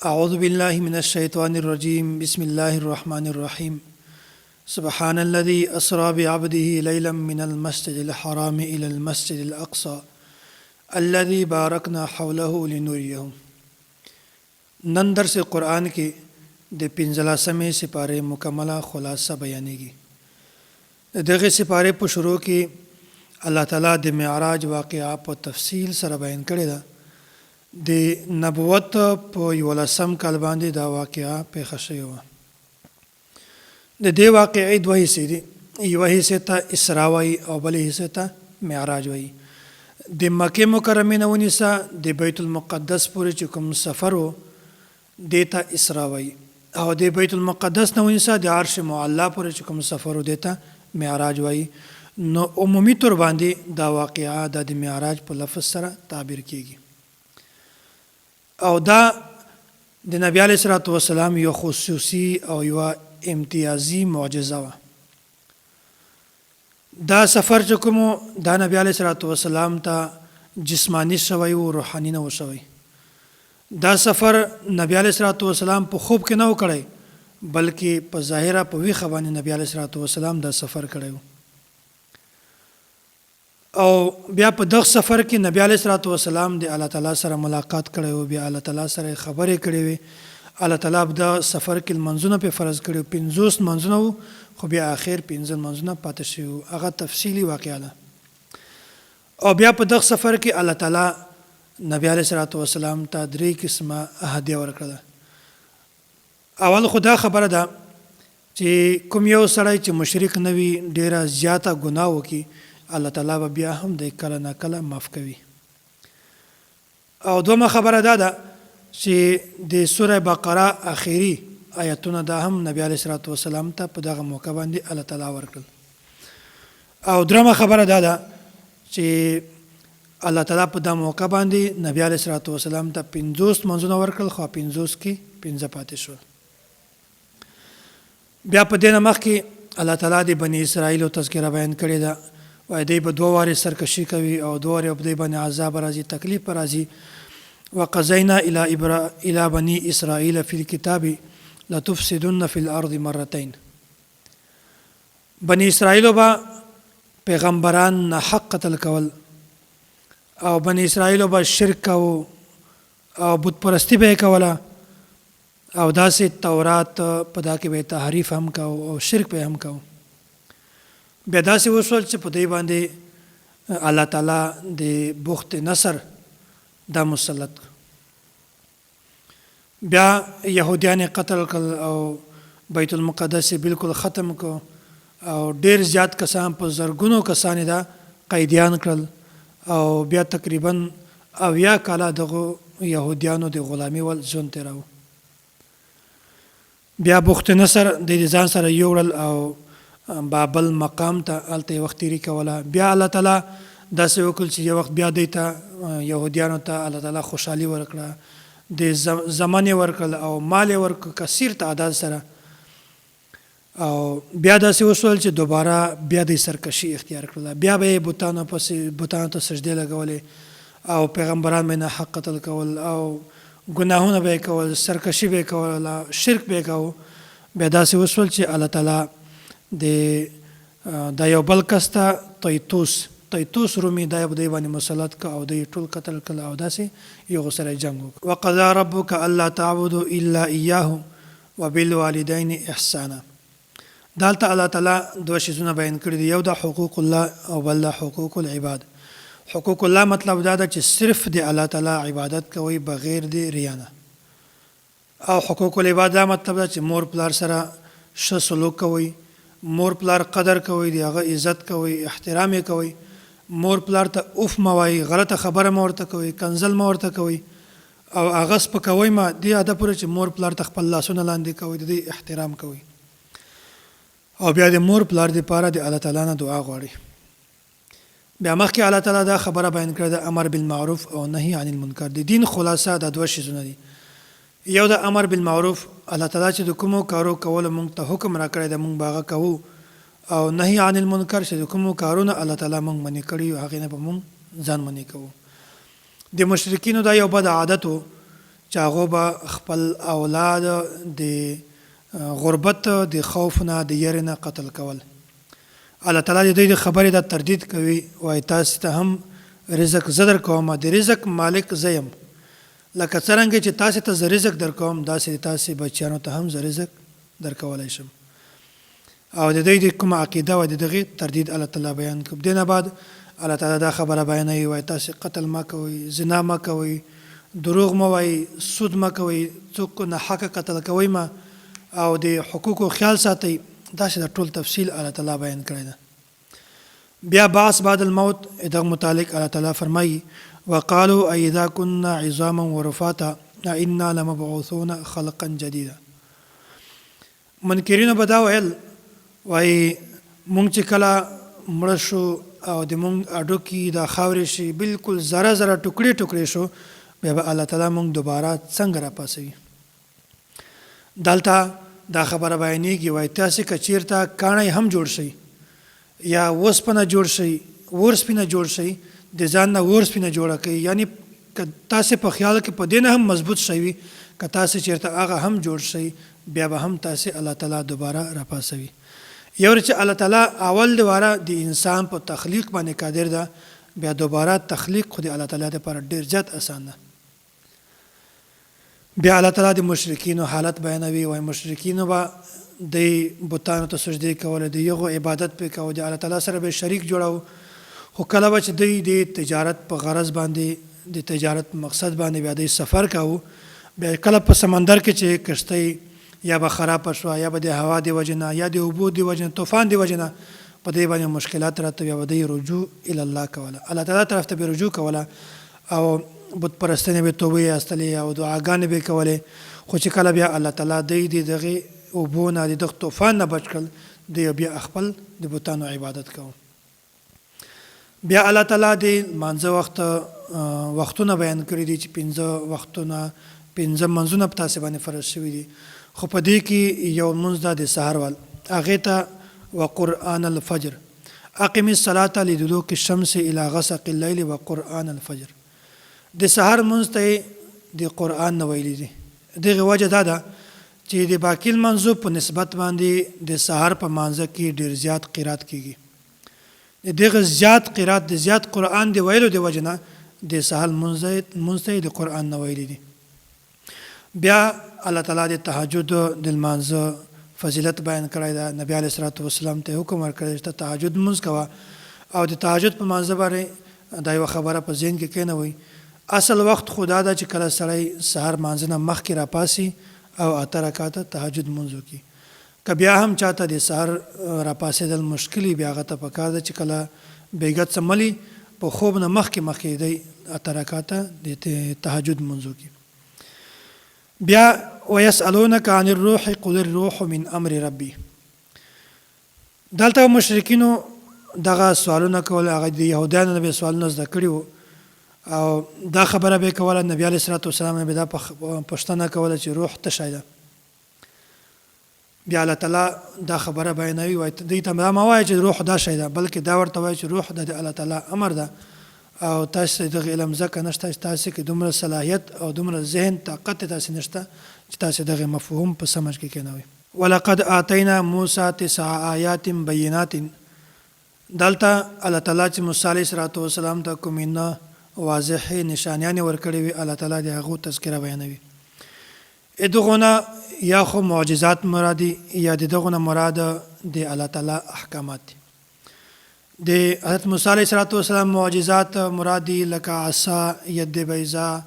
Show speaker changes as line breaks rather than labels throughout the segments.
أعوذ بالله من الشيطان الرجيم بسم الله الرحمن الرحيم سبحان الذي أسرى بعبده ليلا من المسجد الحرام إلى المسجد الأقصى الذي باركنا حوله لنريه. نن درس قرآن کې د 15مې سپارې مکمله خلاصه بیانېږي. دغه سپارې په شروع کې الله تعالی د معراج واقعا په تفصیل سره بیان کړی ده. د نبوت په 11 کال باندې دا واقعا پیښه شوې وه. د دې واقعې دوه حصې دي، یوه حصې ته اسراء وایي او بلې حصې ته معراج وایي. د مکې مکرمې نه ونیسه د بیت المقدس پورې چې کوم سفر و دې ته اسراء وایي، او د بیت المقدس نه ونیسه د عرش معلی پورې چې کوم سفر و دې ته معراج وایي. نو عمومي طور باندې دا واقعا د معراج په لفظ سره تعبیر کیږي، او دا د نبی علیه الصلاة والسلام یو خصوصي او یو امتیازي معجزه وه. دا سفر چې کوم دا نبی علیه الصلاة والسلام ته جسمانی شوی و، روحاني نه و شوی. دا سفر نبی علیه الصلاة والسلام په خوب کې نه و کړی، بلکې په ظاهره په ویښه باندې نبی علیه الصلاة والسلام دا سفر کړی و. او بیا په دغه سفر کې نبی علیه الصلاة والسلام د الله تعالی سره ملاقات کړی و، بیا الله تعالی سره خبرې کړې وې. الله تعالی په دا سفر کې لمونځونه په فرض کړي، 50 لمونځونه وو، خو بیا آخر 15 لمونځونه پاتې شوي وو. هغه تفصیلي واقعه ده. او بیا په دغه سفر کې الله تعالی نبی علیه الصلاة والسلام ته 3 قسمه هدیه ورکړه. اول خو دا خبره ده چې کوم یو سړی چې مشرک نه وي، ډېره زیاته ګناه وکړي، الله تعالی به بیا هم د کله نه کله معاف کوي. او دومره خبره دا ده چې د سوره بقره آخري آیتونه دا هم نبی علیه الصلاة والسلام ته په دغه موقع باندې الله تعالی ورکړل. او درېمه خبره دا ده چې الله تعالی په دغه موقع باندې نبی علیه الصلاة والسلام ته 50 لمونځونه ورکړل، خو 50 کې 15 پاتې شول. بیا په دې نه مخکې الله تعالی د بني اسرائیلو تذکره بیان کړې ده، وایي دوی به 2 وارې سرکشي کوي او 2 وارې په دوی باندې عذاب راځي، تکلیف راځي. وقضینا الی بني اسرائیل فی الکتاب لتفسدن فی الارض مرتين. بني اسرائیلو به پیغمبران ناحق قتل کول، او بني اسرائیلو به شرک کو او بت پرستی به کوله، او داسې تورات په دا کې به تحریف هم کو او شرک به هم کو. بیا داسې وشول چې په دوی باندې الله تعالی د بخت نصر دا مسلط. بیا یهودیان قتل کړل او بیت المقدس بالکل ختم کو، او ډیر زیات کسان په زرګونو کسان دا قیدیان کړل، او بیا تقریبا 80 کاله دغه یهودیانو د غلامي ول ژوند تیراو. بیا بخت نصر د ځان سره یوړل او بابل مقام ته هلته وخت تیري کوله. بیا الله تعالی داسې وکړل چې یو وخت بیا دوی ته یهودیانو ته الله تعالی خوشحالي ورکړه، د زمان یې ورکړل او مال یې ورکړ کثیر تعداد سره. او بیا داسې وشول چې دوباره بیا د سرکشي اختیار کړله، بیا به یې بتانو ته سجدې لګولې او پیغمبران به ناحق قتل کول او ګناهونه به یې کول، سرکشي به یې کوله، شرک به یې کوو. بیا داسې وشول چې الله تعالی دا یو بل کس ته تیتوس رومي دا په دوی باندې مسلط که او دوی ټول قتل کړل، او داسې یو سره جنګ وکړ. وقضا ربک الا تعبدوا الا ایاه وبالوالدین احسانا. دلته الله تعالی 2 شیزونه بیان کړي دي، یو د حقوق الله او بل د حقوق العباد. حقوق الله مطلب دا ده چې صرف د الله تعالی عبادت کوي بغیر د ریا نه، او حقوق العباد دا مطلب ده چې مور پلار سره ښه سلوک کوي، مور پلار قدر کوي، د هغه عزت کوي، احترام یې کوي، مور پلار ته اوف مه وایي، غلطه خبره مه ورته کوي، کنځل مه ورته کوي، او هغه سپکوئ مه، دې حده پورې چې مور پلار ته خپل لاسونه لاندې کوي، د دې احترام کوي. او بیا د مور پلار دپاره د الله تعالی نه دعا غواړي. بیا مخکې الله تعالی دا خبره بیان کړې ده، امر بالمعروف او نهي عن المنکر. د دین خلاصه دا 2 شیزونه دي. یو د امر بالمعروف، الله تعالی چې د کومو کارو کولو مونږ ته حکم راکړی دی مونږ به هغه کوو، او نهي عن المنکر چې د کومو کارونه الله تعالی مونږ منې کړي هغې نه به مونږ ځان منې کوو. د مشرکینو دا یو بد عادت و چې هغه به خپل اولاد د غربت د خوف نه د یری نه قتل کول. الله تعالی د دې خبرې د تردید کوي وایي تاسو ته هم رزق زه درکوم، د رزق مالک زه یم. لکه څرنګه چې تاسو ته زه رزق درکوم داسې تاسې بچیانو ته هم زه رزق درکولی شم. او د دې کومه عقیده او د دغې تردید الله تعالی بیان کړ. دې نه بعد الله تعالی دا خبره بیانوي وایي تاسې قتل مه کوئ، زنا مه کوئ، دروغ مه وایئ، سود مه کوئ، څوک ناحقه قتل کوئ مه، او د حقوقو خیال ساتئ. داسې د ټول تفصیل الله تعالی بیان کړی ده. بیا بعث بعد الموت دغه متعلق الله تعالی فرمایي وقالوا اذا كنا عظاما ورفاتا انا لمبعوثون خلقا جديدا. منکرینو به دا ویل وایي مونږ چې کله مړه شو او د مونږ اډوکي د خاورې شي بالکل ذره ذره ټوکړې ټوکړې شو، بیا به الله تعالی مونږ دوباره څنګه راپاسوي. دلته دا خبره بیانېږي وایي تاسې که چېرته کاڼی هم جوړ شي یا وسپنه جوړ شي، ورسپینه جوړ شي، د ځان نه ورسپینه جوړه کوي، یعنی که تاسې په خیال کې په دې نه هم مضبوط شوي وي، که تاسې چېرته هغه هم جوړ شي بیا به هم تاسې الله تعالی دوباره راپاسوي. یو چې الله تعالی اول دوباره د انسان په تخلیق باندې قادر ده، بیا دوباره تخلیق خو د الله تعالی دپاره ډېر زیات اسان ده. بیا الله تعالی د مشرکینو حالت بیانوي وایي مشرکینو به د بتانو ته سجدې کولې، د یغو عبادت پې کوو، د الله تعالی سره به شریک جوړو. خو کله به چې دوی د تجارت په غرض باندې د تجارت مقصد باندې بیا دوی سفر کوو، بیا کله په سمندر کې چې کشتۍ یا به خرابه شوه یا به د هوا د وجې نه یا د اوبو د وجې نه طوفان د وجې نه په دې باندې مشکلات راته بیا به دوی رجوع الی الله کوله، الله تعالی طرف ته به رجوع کوله او بت پرستنې به توبې ایستلې او دعاګانې به کولې. خو چې کله بیا الله تعالی دوی د دغې اوبو نه د دغه طوفان نه بچ کړل، دوی بیا خپل د بتانو عبادت کوو. بیا الله تعالی د لمانځه وختونه بیان کړي دي چې 5 وختونه 5 منځونه په تاسې باندې فرض شوي دي. خو په دې کې یو لمونځ ده د سحر وال، هغې ته وقرآن الفجر اقم الصلاة لدلوک الشمس الى غسق الليل وقرآن الفجر. د سحر لمونځ ته د قرآن نه ویلي دي. دغې وجه دا ده چې د باقي لمانځو په نسبت باندې د سحر په مانځه کې ډېر زیات قرات کېږي. د دغه زیات قرات د زیات قرآن د ویلو د وجه نه د سحر لمونځ ته د قرآن نه ویلي دي. بیا الله تعالی د تهجد د لمانځه فضیلت بیان کړی ده. نبی علیه الصلاة والسلام ته حکم ورکړی چې تهجد لمونځ کوه او د تهجد په مانځه باندې دا یوه خبره په ذهن کې کېنوئ. اصل وخت خو دا ده چې کله سړی سحر مانځه نه مخکې راپاسي او 8 رکعاته تهجد لمونځ وکړي. که بیا هم چاته د سحر راپاسېدل مشکل وي، بیا هغه ته پکار ده چې کله بیګت څملي په خوب نه مخکې دی 8 رکعاته د تهجد لمونځ وکړي. بیا ویسألونک عن الروح قل الروح من امر ربي. دلته مشرکینو دغه سوالونه کول، هغه د یهودیانو نه به سوالونه زده کړي وو او دا خبره به کوله. نبی علیه الصلاة والسلام به دا پوښتنه کوله چې روح څه شی ده. بیا الله تعالی دا خبره بیانوي وایي دوی ته دا مه وایه چې روح دا شی ده، بلکې دا ورته وایي چې روح د الله تعالی امر ده او تاسې دغه علم ځکه نشته چې تاسې کې دومره صلاحیت او دومره ذهن طاقت تاسې نشته چې تاسې دغه مفهوم په سمجھ کې کېنوئ. ولقد آتینا موسی 9 آیات بینات. دلته الله تعالی چې موسی علیه السلام ته کومې واضح نشانیانې ورکړې وي، الله تعالی د هغو تذکره بیانوي. دغه نه یا خو معجزات مرادي یا د دغه نه مراد د الله تعالی احکامات دي. د حضرت موسی علیه السلام معجزات مرادي لکه عصا، ید بیضا،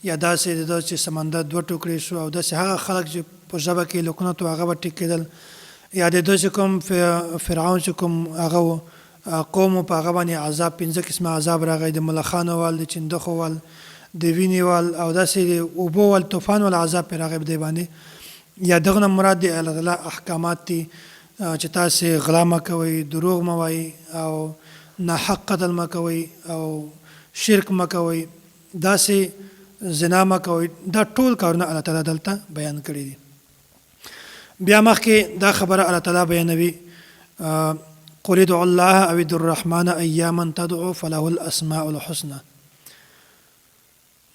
یا داسې د چې سمندر 2 ټوکړې شو او داسې هغه خلک چې په ژبه کې لکنت و هغه به ټیک کېدل، یا د چې کوم فرعون چې کوم هغه قوم په هغه باندې عذاب 5 قسمه عذاب راغی، د ملخانو وال، د چندخو وال، د وینې وال او داسې د اوبو وال طوفان وال عذاب پرې راغی دی باندې. یا دغه نه مراد د الله تعالی احکامات دي چې تاسې غلا مه کوئ، دروغ مه وایئ او ناحق قتل مه کوئ او شرک مه کوئ، داسې زنا مه کوئ. دا ټول کارونه الله تعالی دلته بیان کړي دي. بیا مخکې دا خبره الله تعالی بیانوي قل ادعوا الله او ادعوا الرحمن ایاما تدعوا فله الاسماء الحسنى.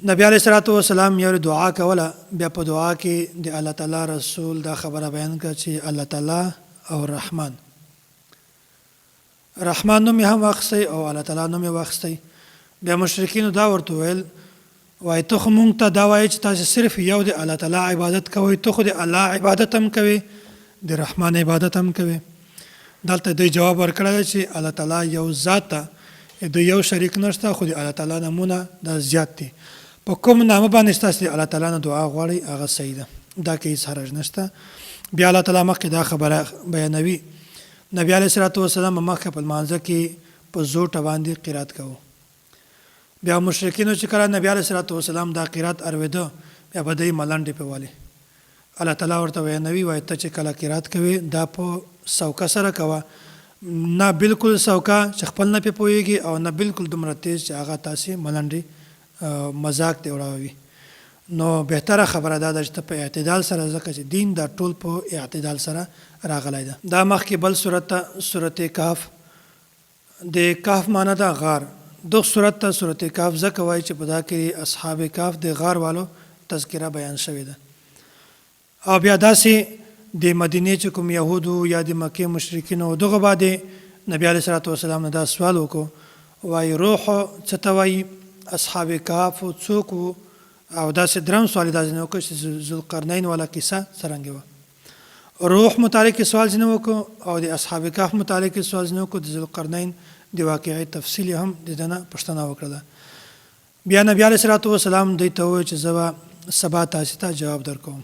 نبی علیه الصلاۃ والسلام یو دعا کوله، بیا په دعا کې د الله تعالی رسول دا خبره بیان کړه چې الله تعالی او رحمان نوم یې هم واخیستی او الله تعالی نوم یې واخیستی. بیا مشرکینو دا ورته ویل وایي ته خو مونږ ته دا وایي چې تاسې صرف یو د الله تعالی عبادت کوئ، ته خو د الله عبادت هم کوئ، د رحمان عبادت هم کوئ. دلته دوی جواب ورکړی چې الله تعالی یو ذات ده، د یو شریک نشته، خو د الله تعالی نومونه دا زیات دي. په کوم نامه باندې ستاسې د الله تعالی نه دعا غواړئ هغه صحیح ده، دا کې هېڅ حرج نشته. بیا الله تعالی مخکې دا خبره بیانوي. نبی علیه الصلاۃ والسلام مخکې په لمانځه کې په زوټه باندې قرات کوو. بیا مشرکینو چې کله نبی علیه الصلاۃ والسلام دا قرات اورېده بیا به دوی ملنډې پې والې. الله تعالی ورته ویانوي وایي ته چې کله قرات کوې دا په سوکه سره کوه، نه بالکل سوکه چې خپل نه پې پوهېږي او نه بالکل دومره تیز چې هغه تاسې ملنډې مذاق دې وړاوي. نو بهتره خبره دا ده چې ته په اعتدال سره، ځکه چې دین دا ټول په اعتدال سره راغلی ده. دا مخکې بل صورت ته صورت کهف، د کهف معنی ده غار. دغه صورت ته صورت کهف ځکه وایي چې په دا کې اصحاب کهف د غار والو تذکره بیان شوې ده. او بیا داسې د مدینې چې کوم یهودو یا د مکې مشرکینو دغه باندې نبی علیه الصلاۃ والسلام نه دا سوال وکړو، وایي روح څه ته وایي، اصحاب کهف څوک وو، او داسې درم سوال یې داسې نه وکړو چې ذوالقرنین والا کیسه څرنګه وه. روح متعلق سوال ځینې وکړو او د اصحاب کهف متعلق سوال ځینې وکړو، د ذوالقرنین د واقعي تفصیل هم د ده نه پوښتنه وکړله. بیا نبی علیه الصلاۃ والسلام دوی ته وویل چې زه به سبا تاسې ته جواب درکوم.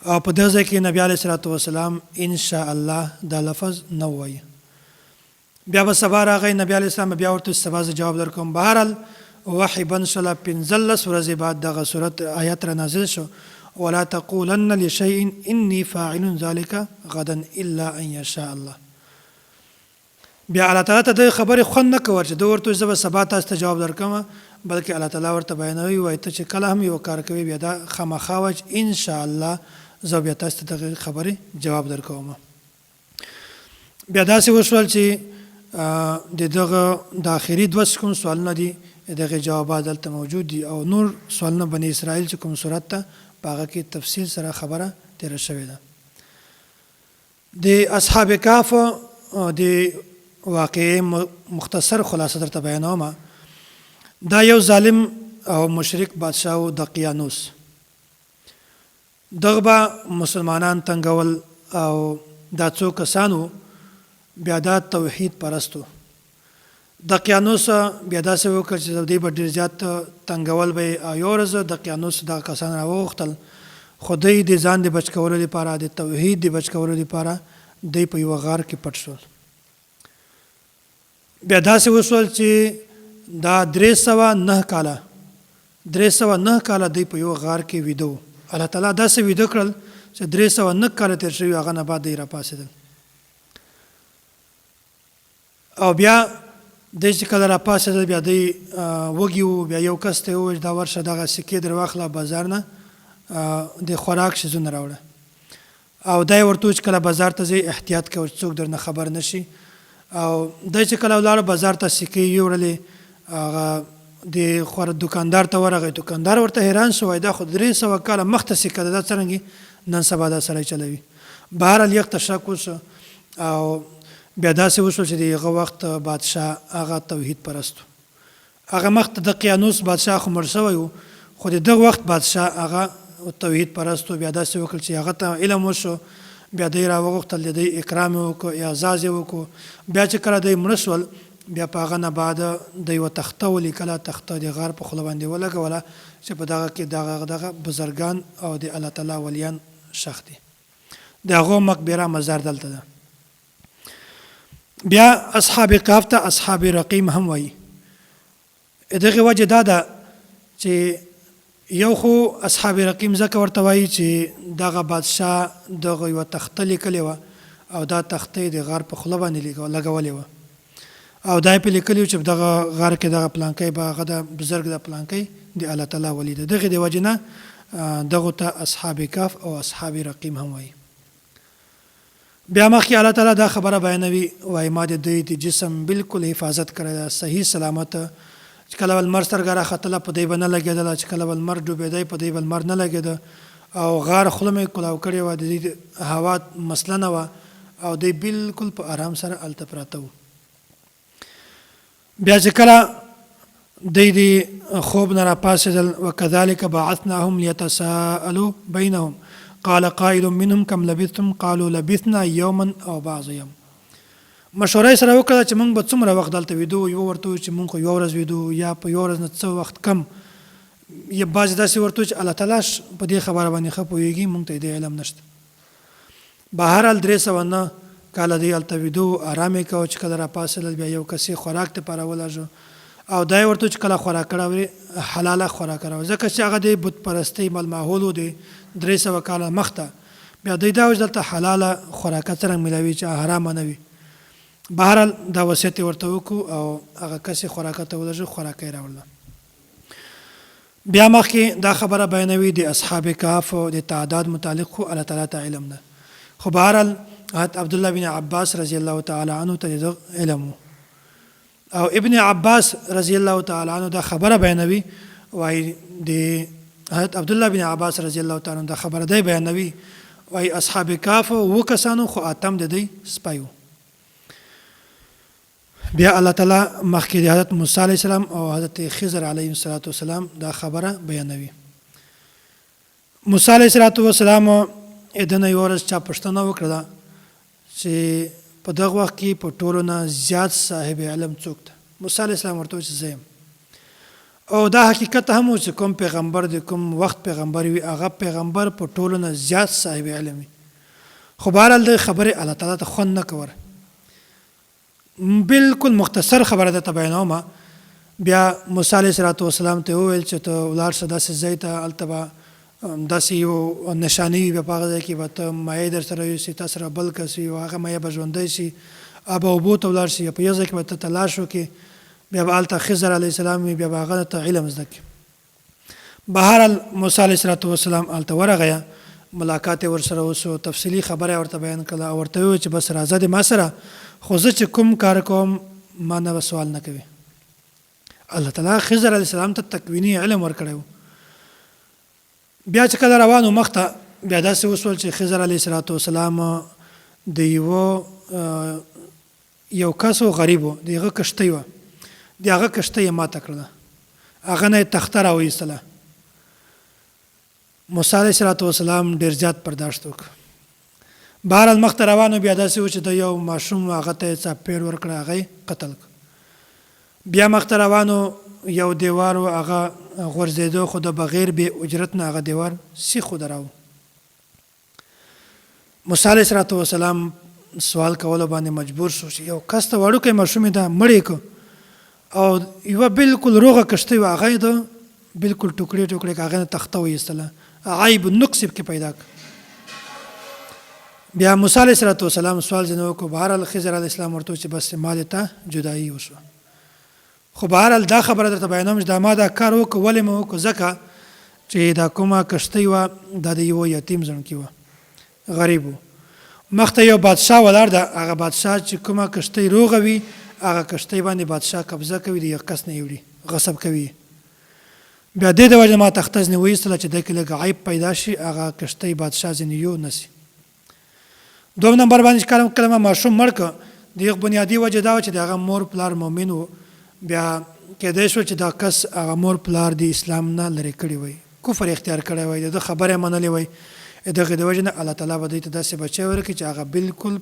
او په دغه ځای کې نبی علیه الصلاۃ والسلام انشاءالله دا لفظ نه ووایي. بیا به سبا راغی، نبی علیه السلام بیا ورته سبا زه جواب درکوم. بهرحال وحی بند شوله، 15 ورځې بعد دغه صورت آیت را نازل شو، ولا تقولن لشیء انی فاعل ذلک غدا الا ان یشاء الله. بیا الله تعالی ته د خبرې خوند نه کوي چې دوی ورته زه به سبا تاسو ته جواب درکوم، بلکې الله تعالی ورته بیانوي وایي ته چې کله هم یو کار کوي بیا دا خامخا وایي چې انشاءالله زه بیا تاسو ته دغه خبرې جواب درکوم. بیا داسې وشول چې د دغه د آخري دوه کوم سوالونه دي دغه جوابات دلته موجود دي، او نور سوالونه بني اسرائیل چې کوم صورت ته په هغه کې تفصیل سره خبره تېره شوې ده. د اصحاب کهف د واقعي مختصر خلاصه درته بیانوم. دا یو ظالم او مشرک بادشاه و دقیانوس. دغه به مسلمانان تنګول او دا څو کسانو بیا دا توحید پرستو. دقیانوس بیا داسې وکړ چې دوی به ډېر زیات تنګول به او یو ورځ دقیانوس دا کسان راوغوښتل، خو دوی د ځان د بچ کولو لپاره، د توحید د بچ کولو لپاره دوی په یوه غار کې پټ شول. بیا داسې وشول چې دا 309 کاله دوی په یوه غار کې ویده وو. الله تعالی داسې ویده کړل چې 309 کاله تېر شوي، هغه نه بعد دوی راپاڅېدل. او بیا دوی چې کله راپاڅېدل بیا دوی وږي وو. بیا یو کس ته یې وویل دا ورشه دغه سکې در واخله بازار نه د خوراک شیزونه راوړه. او دا یې ورته وویل چې کله بازار ته ځئ احتیاط کوه چې څوک درنه خبر نه شي. او دی چې کله ولاړه بازار ته سکې یوړلې، هغه د دوکاندار ته ورغی. دوکاندار ورته حیران شو، وایي دا خو 300 کاله مخته سکه ده، دا څرنګې نن سبا دا سړی چلوي. بهرحال یخ ته شک وشو او بیا داسې وشول چې د هغه وخت بادشاه هغه توحید پرستو. هغه مخته د قیانوس بادشاه خو مړ شوی و، خو د دغه وخت بادشاه هغه توحید پرستو. بیا داسې وکړل چې هغه ته علم وشو، بیا دوی راوغوښتل، د دوی اکرام یې وکړو، اعزاز یې وکړو. بیا چې کله دوی مړه شول بیا په هغه نه بعد دوی یوه تخته ولیکله، تخته د غار په خوله باندې ولګوله چې په دغه کې دغه بزرګان او د الله تعالی ولیان ښخ دي. د هغو مقبره مزار دلته ده. بیا اصحاب کهف ته اصحاب رقیم هم وایي. دغه وجه دا ده چې یو خو اصحاب رقیم ځکه ورته وایي چې دغه بادشاه دغه یوه تخته لیکلې وه او دا تخته یې د غار په خوله باندې لګولې وه، او دا یې پې لیکلي و چې په دغه غار کې دغه پلانکی به هغه د بزرګ د پلانکی د الله تعالی ولی ده. دغې د وجې نه دغو ته اصحاب کهف او اصحاب رقیم هم وایي. بیا مخکې الله تعالی دا خبره بیانوي، وایي ما د دوی د جسم بالکل حفاظت کړی ده، صحیح سلامت چې کله به لمر سترګه راختله په دی به نه لګېدله، چې کله به لمر ډوبېدی په دی به لمر نه لګېده، او غار خوله مې کلاو کړې وه، د دې هوا مسله نه وه، او دی بالکل په آرام سره هلته پراته وو. بیا چې کله دی د خوب نه راپاڅېدل، وکذلک بعثناهم لیتساءلوا بینهم قال قائل منهم کم لبثتم قالوا لبثنا یوما او بعض یوم. مشوره سره وکړه چې موږ به څومره وخت دلته ویدو، یو ورته وویل چې موږ خو یوه ورځ ویدو، یا په یوه ورځ نه څه وخت کم، یا بعضې داسې ورته وویل چې الله تعالی په دې خبره باندې ښه پوهېږي، موږ ته یې د علم نشته. بهرحال 309 کاله دی هلته ویدو، آرام یې کوه. چې کله راپاڅېدل بیا یو کس یې خوراک دپاره ولږه، او دا یې ورته چې کله خوراک کړی وي حلاله خوراک کړی، ځکه چې هغه د بت پرستۍ ملماحول و د 300 کاله مخته. بیا دی دا وایي دلته حلاله خوراکه څرنګه میلاوي چې حرامه نه وي. بهرحال دا وصیت یې ورته وکړو او هغه کس یې خوراکه ته ولږه، خوراکه یې راوړله. بیا مخکې دا خبره بیانوي د اصحاب کهف د تعداد متعلق خو الله تعالی ته علم ده، خو بهرحال حضرت عبدالله بن عباس رضی الله تعالی عنه ته د علم و. او ابن عباس رضی الله تعالی عنه دا خبره بیانوي، وایي د حضرت عبدالله بن عباس رضی الله تعالی عنه دا خبره دی بیانوي، وایي اصحاب کهف 7 کسانو، خو اتم د دوی سپی و. بیا الله تعالی مخکې د حضرت موسی علیه السلام او حضرت خضر علیه السلام دا خبره بیانوي. موسی علیه السلام د نه یوه ورځ چا پوښتنه وکړله چې په دغه وخت کې په ټولو نه زیات صاحب علم څوک ده؟ موسی علیه السلام ورته وویل چې زه یم. او دا حقیقت هم و چې کوم پیغمبر د کوم وخت پیغمبر وي، هغه پیغمبر په ټولو نه زیات صاحب علم وي. خو بهرحال د خبرې الله تعالی ته خوند نه کوله. بالکل مختصر خبره درته بیانومه. بیا موسی علیه السلام ته وویل چې ته ولاړ شه داسې ځای ته، هلته به داسې یو نشاني وي، بیا په هغه ځای کې به ته مایع در سره یوسي، تا سره بل کس وي، هغه مایع به ژوندی شي، به اوبو ته ولاړ شي، په یو ځای کې به ته تلاش وکړې، بیا به هلته خضر علیه السلام وي، بیا به هغه ته علم زده کړي. بهرحال موسی علیه السلام هلته ورغی، ملاقات یې ورسره وسو، تفصیلي خبره یې ورته بیان کړله، او ورته وویل چې بس راځه د ما سره، خو زه چې کوم کار کوم ما نه به سوال نه کوي. الله تعالی خضر علیه السلام ته تکویني علم ورکړی و. بیا چې کله روانو مخته، بیا داسې وسول چې خضر علیه السلام د یو کس و غریب و، د هغه کشتۍ وه، د هغه کشتۍ یې ماته کړله، هغه نه یې تخته راوایستله. موسی علیه السلام ډېر زیات برداشت وکړ. بهرحال مخته روانو، بیا داسې و چې د یو ماشوم هغه ته یې څاپېړ ورکړه، هغه یې قتل کړ. بیا مخته روانو، یو دیوار و هغه غورځېدو، خو د بغیر بې اجرت نه هغه دیوار سیخ ودراو. موسی علیه السلام سوال کولو باندې مجبور شو چې یو کس ته وړوکی ماشوم یې دا مړی کړ، او یوه بالکل روغه کښتۍ وه، هغه یې د بالکل ټوکړې ټوکړې هغه نه تخته وایستله، عیب نقص پکې پیدا کړ. بیا موسی علیه السلام سوال ځینې وکړو. بهرحال خضر علیه السلام ورته چې بس ما دې ته جدایي وشوه. خو بهرحال دا خبره درته بیانوم چې دا ما دا کار وکړو، ولې مې وکړو؟ ځکه چې دا کومه کښتۍ وه دا د یوه یتیم زړکي وه، غریب و. مخته یو بادشاه ولاړ ده، هغه بادشاه چې کومه کښتۍ روغه وي، هغه کښتۍ باندې بادشاه قبضه کوي، د یو کس نه یې وړي، غصب کوي. بیا دې د وجې ما تخته ځینې وایستله چې دې کې لږ عیب پیدا شي، هغه کښتۍ بادشاه ځینې یو نه سي. دوم نمبر باندې چې کله ما ماشوم مړ کړ، د یو بنیادي وجه دا وه چې د هغه مور پلار مؤمن و. بیا کېدای شو چې دا کس هغه مور پلار د اسلام نه لرې کړی وای، کفر اختیار کړی وای، د ده خبره یې منلې وای. دغه د وجې نه الله تعالی به دوی ته داسې بچی ورکړي چې هغه بالکل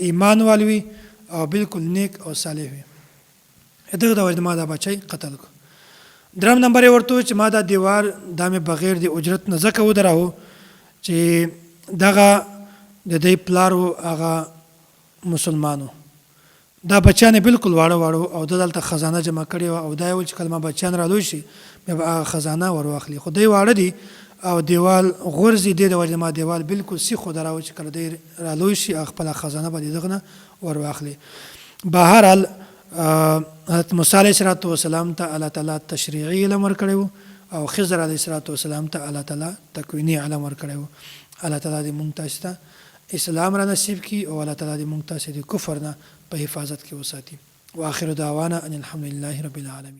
ایمان وال وي او بالکل نیک او صالح وي. دغه د وجې ما دا بچی قتل کړ. دریم نمبر یې ورته وویل چې ما دا دیوار دا مې بغیر د اجرت نه ځکه ودراوه چې دغه د دوی پلار و هغه مسلمان و، دا بچیان بالکل واړه واړه او د دلته خزانه جمع کړې وه، او دا یې ویل چې کله ما بچیان را لوی شي بیا به هغه خزانه ور واخلي. خو دوی واړه دي او دیوال غورځي، دې د وجې ما دیوال بالکل سیخ ودراوه چې کله دوی را لوی شي هغه خپله خزانه به د دغه نه ور واخلي. بهرحال حضرت موسی علیه السلام ته الله تعالی تشریعي علم ورکړی و، او خضر علیه السلام ته الله تعالی تکویني علم ورکړی و. الله تعالی دې مونږ تاسو ته اسلام را نصیب کړي، او الله تعالی دې مونږ تاسو د کفر نه په حفاظت کې وساتي. واخر دعوانا ان الحمد لله رب العالمین.